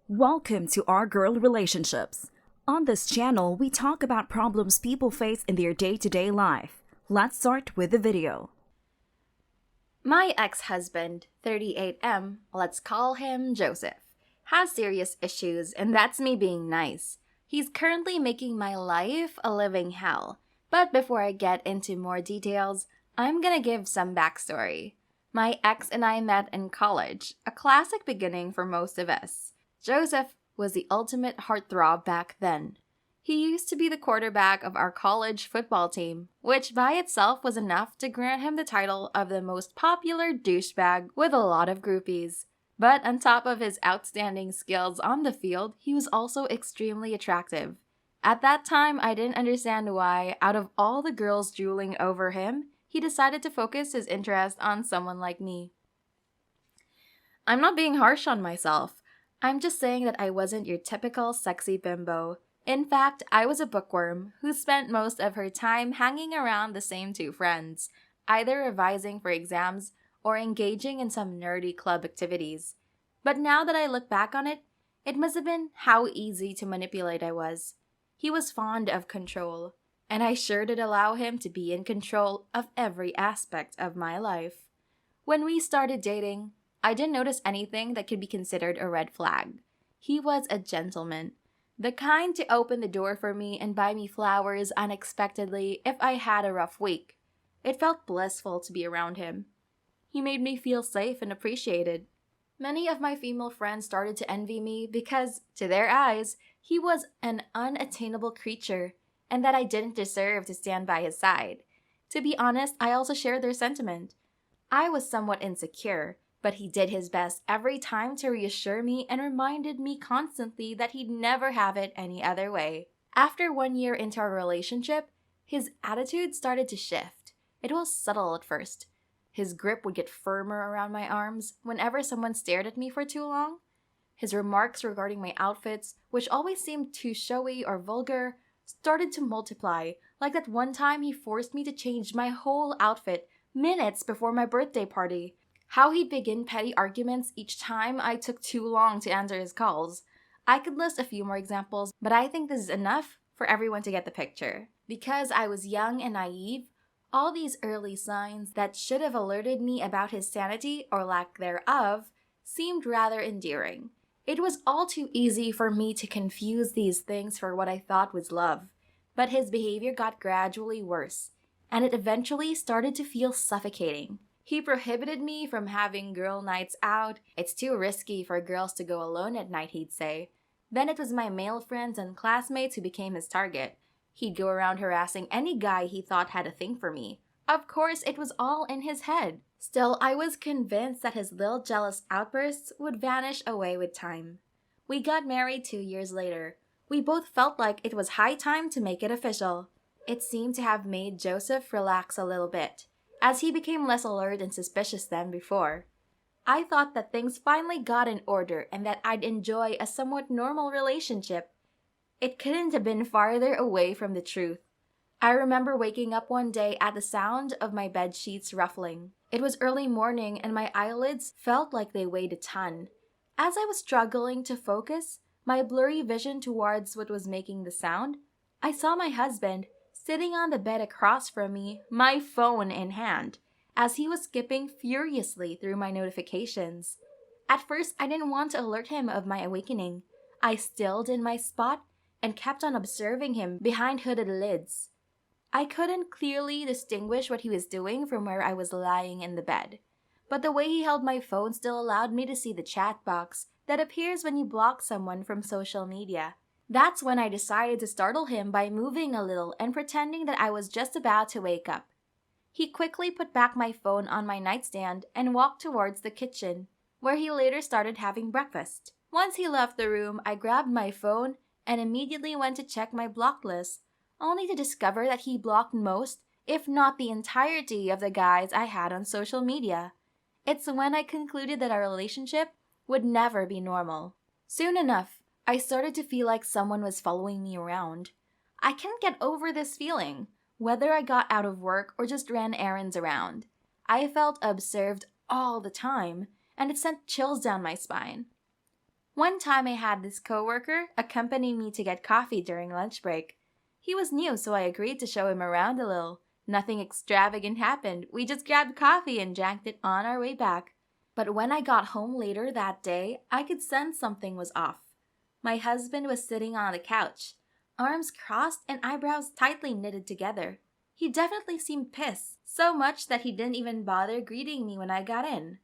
Welcome to Our Girl Relationships. On this channel, we talk about problems people face in their day-to-day life. Let's start with the video. My ex-husband, 38M, let's call him Joseph, has serious issues, and that's me being nice. He's currently making my life a living hell. But before I get into more details, I'm gonna give some backstory. My ex and I met in college, a classic beginning for most of us. Joseph was the ultimate heartthrob back then. He used to be the quarterback of our college football team, which by itself was enough to grant him the title of the most popular douchebag with a lot of groupies. But on top of his outstanding skills on the field, he was also extremely attractive. At that time, I didn't understand why, out of all the girls drooling over him, he decided to focus his interest on someone like me. I'm not being harsh on myself. I'm just saying that I wasn't your typical sexy bimbo. In fact, I was a bookworm who spent most of her time hanging around the same two friends, either revising for exams or engaging in some nerdy club activities. But now that I look back on it, it must have been how easy to manipulate I was. He was fond of control, and I sure did allow him to be in control of every aspect of my life. When we started dating, I didn't notice anything that could be considered a red flag. He was a gentleman, the kind to open the door for me and buy me flowers unexpectedly if I had a rough week. It felt blissful to be around him. He made me feel safe and appreciated. Many of my female friends started to envy me because, to their eyes, he was an unattainable creature and that I didn't deserve to stand by his side. To be honest, I also shared their sentiment. I was somewhat insecure, but he did his best every time to reassure me and reminded me constantly that he'd never have it any other way. After 1 year into our relationship, his attitude started to shift. It was subtle at first. His grip would get firmer around my arms whenever someone stared at me for too long. His remarks regarding my outfits, which always seemed too showy or vulgar, started to multiply, like that one time he forced me to change my whole outfit minutes before my birthday party. How he'd begin petty arguments each time I took too long to answer his calls. I could list a few more examples, but I think this is enough for everyone to get the picture. Because I was young and naive, all these early signs that should have alerted me about his sanity or lack thereof seemed rather endearing. It was all too easy for me to confuse these things for what I thought was love, but his behavior got gradually worse, and it eventually started to feel suffocating. He prohibited me from having girl nights out. It's too risky for girls to go alone at night, he'd say. Then it was my male friends and classmates who became his target. He'd go around harassing any guy he thought had a thing for me. Of course, it was all in his head. Still, I was convinced that his little jealous outbursts would vanish away with time. We got married 2 years later. We both felt like it was high time to make it official. It seemed to have made Joseph relax a little bit, as he became less alert and suspicious than before. I thought that things finally got in order and that I'd enjoy a somewhat normal relationship. It couldn't have been farther away from the truth. I remember waking up one day at the sound of my bed sheets ruffling. It was early morning and my eyelids felt like they weighed a ton. As I was struggling to focus my blurry vision towards what was making the sound, I saw my husband sitting on the bed across from me, my phone in hand, as he was skipping furiously through my notifications. At first, I didn't want to alert him of my awakening. I stilled in my spot and kept on observing him behind hooded lids. I couldn't clearly distinguish what he was doing from where I was lying in the bed, but the way he held my phone still allowed me to see the chat box that appears when you block someone from social media. That's when I decided to startle him by moving a little and pretending that I was just about to wake up. He quickly put back my phone on my nightstand and walked towards the kitchen, where he later started having breakfast. Once he left the room, I grabbed my phone and immediately went to check my blocked list, only to discover that he blocked most, if not the entirety of the guys I had on social media. It's when I concluded that our relationship would never be normal. Soon enough, I started to feel like someone was following me around. I can't get over this feeling, whether I got out of work or just ran errands around. I felt observed all the time, and it sent chills down my spine. One time I had this coworker accompany me to get coffee during lunch break. He was new, so I agreed to show him around a little. Nothing extravagant happened. We just grabbed coffee and drank it on our way back. But when I got home later that day, I could sense something was off. My husband was sitting on the couch, arms crossed and eyebrows tightly knitted together. He definitely seemed pissed, so much that he didn't even bother greeting me when I got in.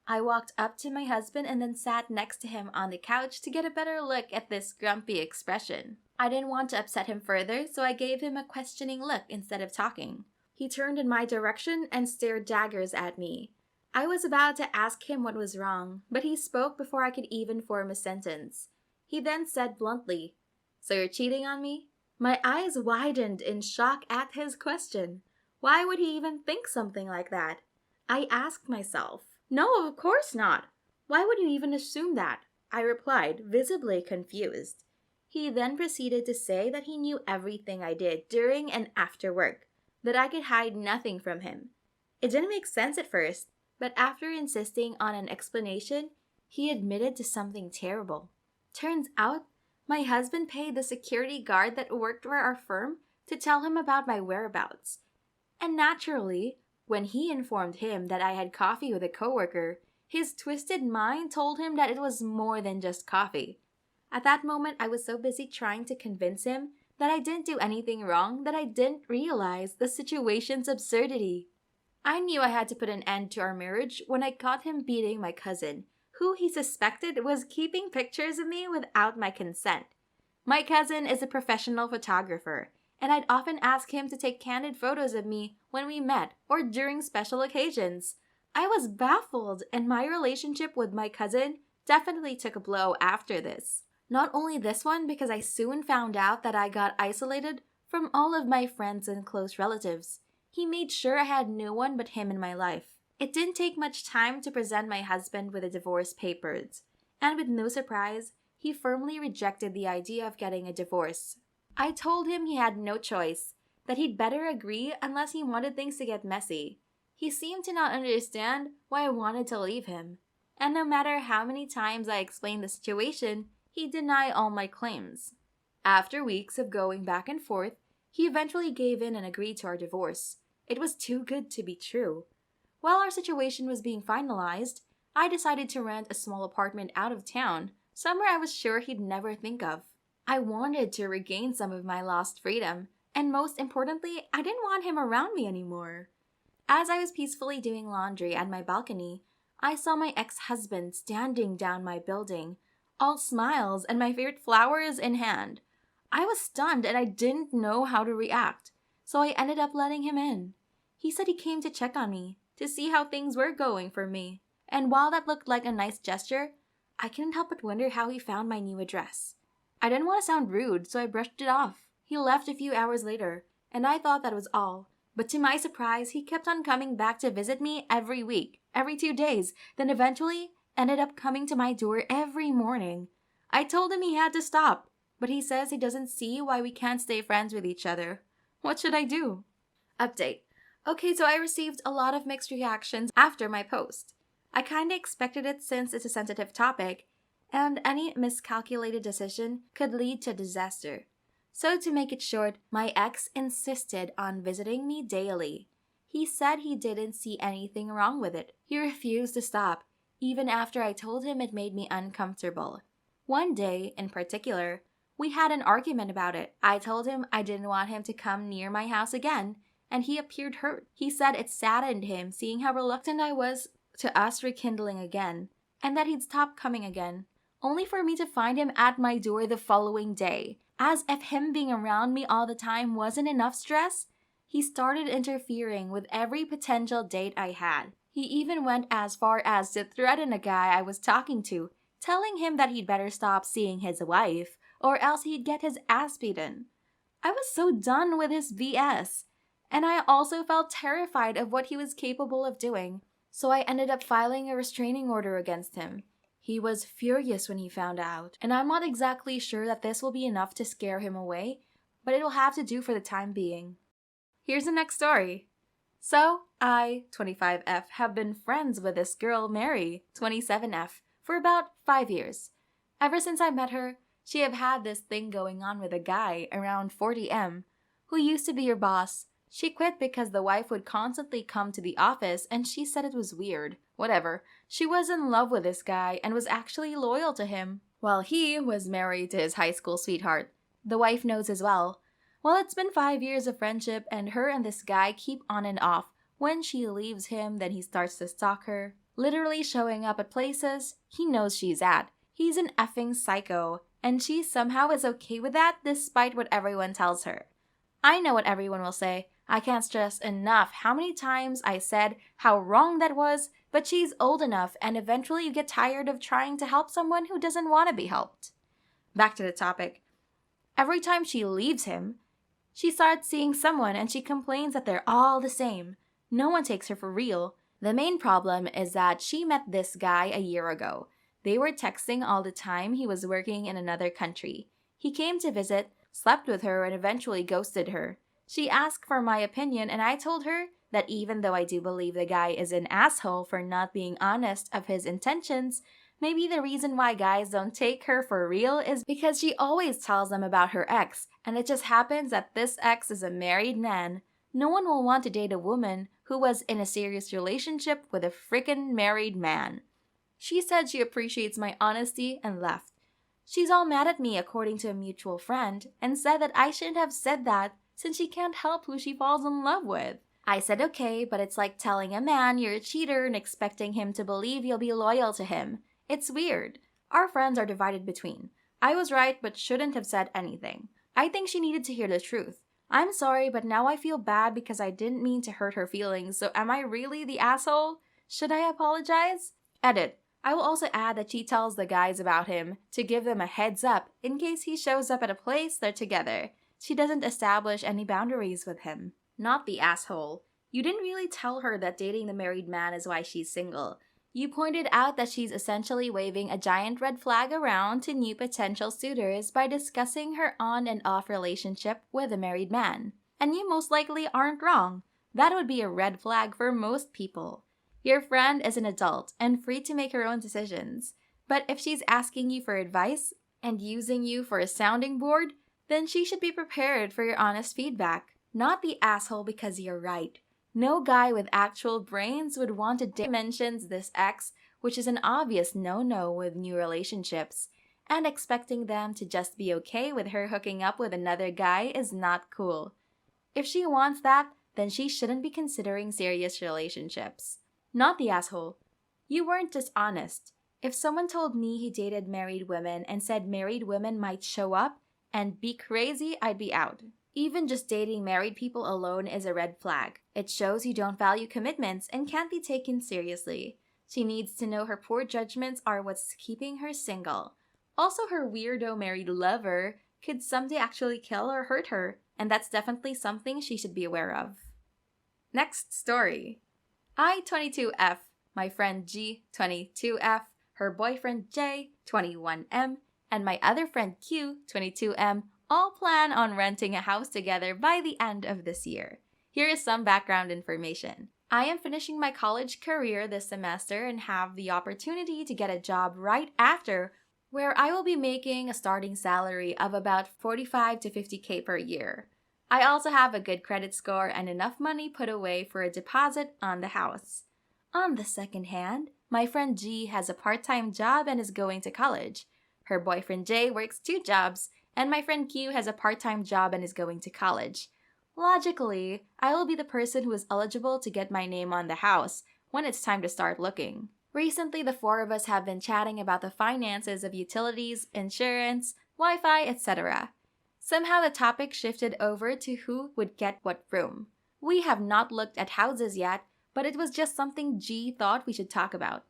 I walked up to my husband and then sat next to him on the couch to get a better look at this grumpy expression. I didn't want to upset him further, so I gave him a questioning look instead of talking. He turned in my direction and stared daggers at me. I was about to ask him what was wrong, but he spoke before I could even form a sentence. He then said bluntly, "So you're cheating on me?" My eyes widened in shock at his question. Why would he even think something like that? I asked myself. No, of course not. Why would you even assume that? I replied, visibly confused. He then proceeded to say that he knew everything I did during and after work, that I could hide nothing from him. It didn't make sense at first, but after insisting on an explanation, he admitted to something terrible. Turns out, my husband paid the security guard that worked for our firm to tell him about my whereabouts. And naturally, when he informed him that I had coffee with a coworker, his twisted mind told him that it was more than just coffee. At that moment, I was so busy trying to convince him that I didn't do anything wrong that I didn't realize the situation's absurdity. I knew I had to put an end to our marriage when I caught him beating my cousin, who he suspected was keeping pictures of me without my consent. My cousin is a professional photographer, and I'd often ask him to take candid photos of me when we met or during special occasions. I was baffled, and my relationship with my cousin definitely took a blow after this. Not only this one, because I soon found out that I got isolated from all of my friends and close relatives. He made sure I had no one but him in my life. It didn't take much time to present my husband with the divorce papers, and with no surprise, he firmly rejected the idea of getting a divorce. I told him he had no choice, that he'd better agree unless he wanted things to get messy. He seemed to not understand why I wanted to leave him, and no matter how many times I explained the situation, he denied all my claims. After weeks of going back and forth, he eventually gave in and agreed to our divorce. It was too good to be true. While our situation was being finalized, I decided to rent a small apartment out of town, somewhere I was sure he'd never think of. I wanted to regain some of my lost freedom, and most importantly, I didn't want him around me anymore. As I was peacefully doing laundry at my balcony, I saw my ex-husband standing down my building, all smiles and my favorite flowers in hand. I was stunned and I didn't know how to react, so I ended up letting him in. He said he came to check on me, to see how things were going for me, and while that looked like a nice gesture, I couldn't help but wonder how he found my new address. I didn't want to sound rude, so I brushed it off. He left a few hours later, and I thought that was all. But to my surprise, he kept on coming back to visit me every week, every 2 days, then eventually ended up coming to my door every morning. I told him he had to stop, but he says he doesn't see why we can't stay friends with each other. What should I do? Update. Okay, so I received a lot of mixed reactions after my post. I kinda expected it since it's a sensitive topic, and any miscalculated decision could lead to disaster. So to make it short, my ex insisted on visiting me daily. He said he didn't see anything wrong with it. He refused to stop, even after I told him it made me uncomfortable. One day, in particular, we had an argument about it. I told him I didn't want him to come near my house again, and he appeared hurt. He said it saddened him seeing how reluctant I was to us rekindling again, and that he'd stop coming again, only for me to find him at my door the following day. As if him being around me all the time wasn't enough stress, he started interfering with every potential date I had. He even went as far as to threaten a guy I was talking to, telling him that he'd better stop seeing his wife, or else he'd get his ass beaten. I was so done with his BS, and I also felt terrified of what he was capable of doing, so I ended up filing a restraining order against him. He was furious when he found out, and I'm not exactly sure that this will be enough to scare him away, but it will have to do for the time being. Here's the next story. So, I, 25F, have been friends with this girl, Mary, 27F, for about 5 years. Ever since I met her, she have had this thing going on with a guy around 40M, who used to be your boss. She quit because the wife would constantly come to the office and she said it was weird. Whatever. She was in love with this guy and was actually loyal to him, while he was married to his high school sweetheart. The wife knows as well. Well, it's been 5 years of friendship and her and this guy keep on and off. When she leaves him, then he starts to stalk her, literally showing up at places he knows she's at. He's an effing psycho, and she somehow is okay with that despite what everyone tells her. I know what everyone will say. I can't stress enough how many times I said how wrong that was, but she's old enough and eventually you get tired of trying to help someone who doesn't want to be helped. Back to the topic. Every time she leaves him, she starts seeing someone and she complains that they're all the same. No one takes her for real. The main problem is that she met this guy a year ago. They were texting all the time. He was working in another country. He came to visit, slept with her, and eventually ghosted her. She asked for my opinion, and I told her that even though I do believe the guy is an asshole for not being honest of his intentions, maybe the reason why guys don't take her for real is because she always tells them about her ex, and it just happens that this ex is a married man. No one will want to date a woman who was in a serious relationship with a freaking married man. She said she appreciates my honesty and left. She's all mad at me according to a mutual friend and said that I shouldn't have said that since she can't help who she falls in love with. I said okay, but it's like telling a man you're a cheater and expecting him to believe you'll be loyal to him. It's weird. Our friends are divided between. I was right but shouldn't have said anything. I think she needed to hear the truth. I'm sorry, but now I feel bad because I didn't mean to hurt her feelings, so am I really the asshole? Should I apologize? Edit. I will also add that she tells the guys about him to give them a heads up in case he shows up at a place they're together. She doesn't establish any boundaries with him. Not the asshole. You didn't really tell her that dating the married man is why she's single. You pointed out that she's essentially waving a giant red flag around to new potential suitors by discussing her on and off relationship with a married man. And you most likely aren't wrong. That would be a red flag for most people. Your friend is an adult and free to make her own decisions. But if she's asking you for advice and using you for a sounding board, then she should be prepared for your honest feedback. Not the asshole because you're right. No guy with actual brains would want to mentions this ex, which is an obvious no-no with new relationships. And expecting them to just be okay with her hooking up with another guy is not cool. If she wants that, then she shouldn't be considering serious relationships. Not the asshole. You weren't just honest. If someone told me he dated married women and said married women might show up and be crazy, I'd be out. Even just dating married people alone is a red flag. It shows you don't value commitments and can't be taken seriously. She needs to know her poor judgments are what's keeping her single. Also, her weirdo married lover could someday actually kill or hurt her, and that's definitely something she should be aware of. Next story. I, 22F, my friend G, 22F, her boyfriend J, 21M, and my other friend Q, 22M, all plan on renting a house together by the end of this year. Here is some background information. I am finishing my college career this semester and have the opportunity to get a job right after where I will be making a starting salary of about 45 to 50K per year. I also have a good credit score and enough money put away for a deposit on the house. On the second hand, my friend G has a part-time job and is going to college. Her boyfriend J works 2 jobs, and my friend Q has a part-time job and is going to college. Logically, I will be the person who is eligible to get my name on the house when it's time to start looking. Recently, the 4 of us have been chatting about the finances of utilities, insurance, Wi-Fi, etc. Somehow the topic shifted over to who would get what room. We have not looked at houses yet, but it was just something G thought we should talk about.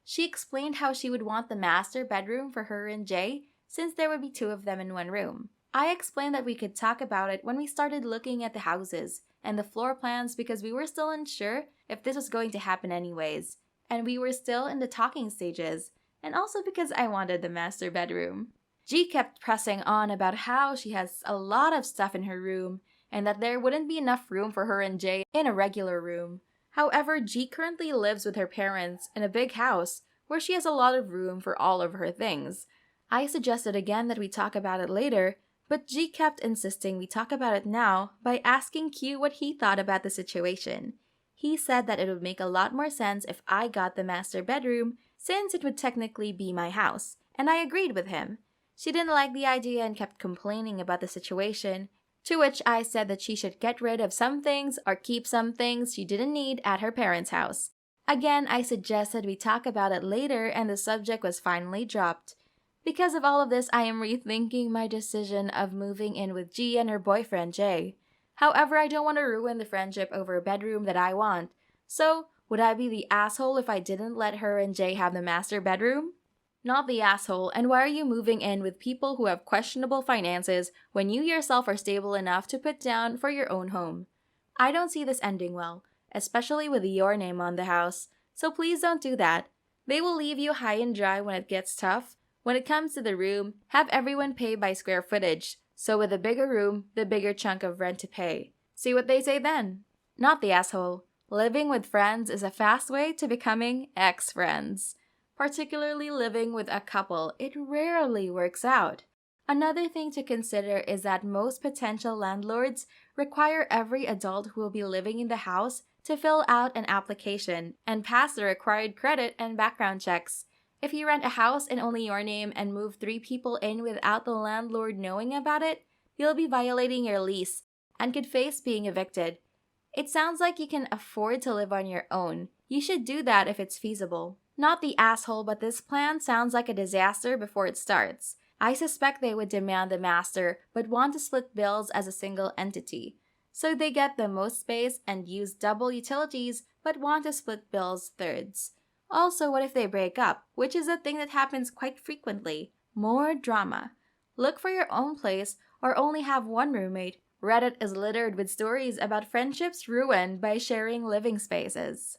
She explained how she would want the master bedroom for her and J, since there would be 2 of them in one room. I explained that we could talk about it when we started looking at the houses and the floor plans because we were still unsure if this was going to happen anyways, and we were still in the talking stages, and also because I wanted the master bedroom. G kept pressing on about how she has a lot of stuff in her room and that there wouldn't be enough room for her and Jay in a regular room. However, G currently lives with her parents in a big house where she has a lot of room for all of her things. I suggested again that we talk about it later, but G kept insisting we talk about it now by asking Q what he thought about the situation. He said that it would make a lot more sense if I got the master bedroom, since it would technically be my house, and I agreed with him. She didn't like the idea and kept complaining about the situation, to which I said that she should get rid of some things or keep some things she didn't need at her parents' house. Again, I suggested we talk about it later and the subject was finally dropped. Because of all of this, I am rethinking my decision of moving in with G and her boyfriend Jay. However, I don't want to ruin the friendship over a bedroom that I want. So, would I be the asshole if I didn't let her and Jay have the master bedroom? Not the asshole, and why are you moving in with people who have questionable finances when you yourself are stable enough to put down for your own home? I don't see this ending well, especially with your name on the house, so please don't do that. They will leave you high and dry when it gets tough. When it comes to the room, have everyone pay by square footage, so with a bigger room, the bigger chunk of rent to pay. See what they say then. Not the asshole. Living with friends is a fast way to becoming ex-friends. Particularly living with a couple, it rarely works out. Another thing to consider is that most potential landlords require every adult who will be living in the house to fill out an application and pass the required credit and background checks. If you rent a house in only your name and move 3 people in without the landlord knowing about it, you'll be violating your lease and could face being evicted. It sounds like you can afford to live on your own. You should do that if it's feasible. Not the asshole, but this plan sounds like a disaster before it starts. I suspect they would demand the master, but want to split bills as a single entity. So they get the most space and use double utilities, but want to split bills thirds. Also, what if they break up, which is a thing that happens quite frequently? More drama. Look for your own place or only have one roommate. Reddit is littered with stories about friendships ruined by sharing living spaces.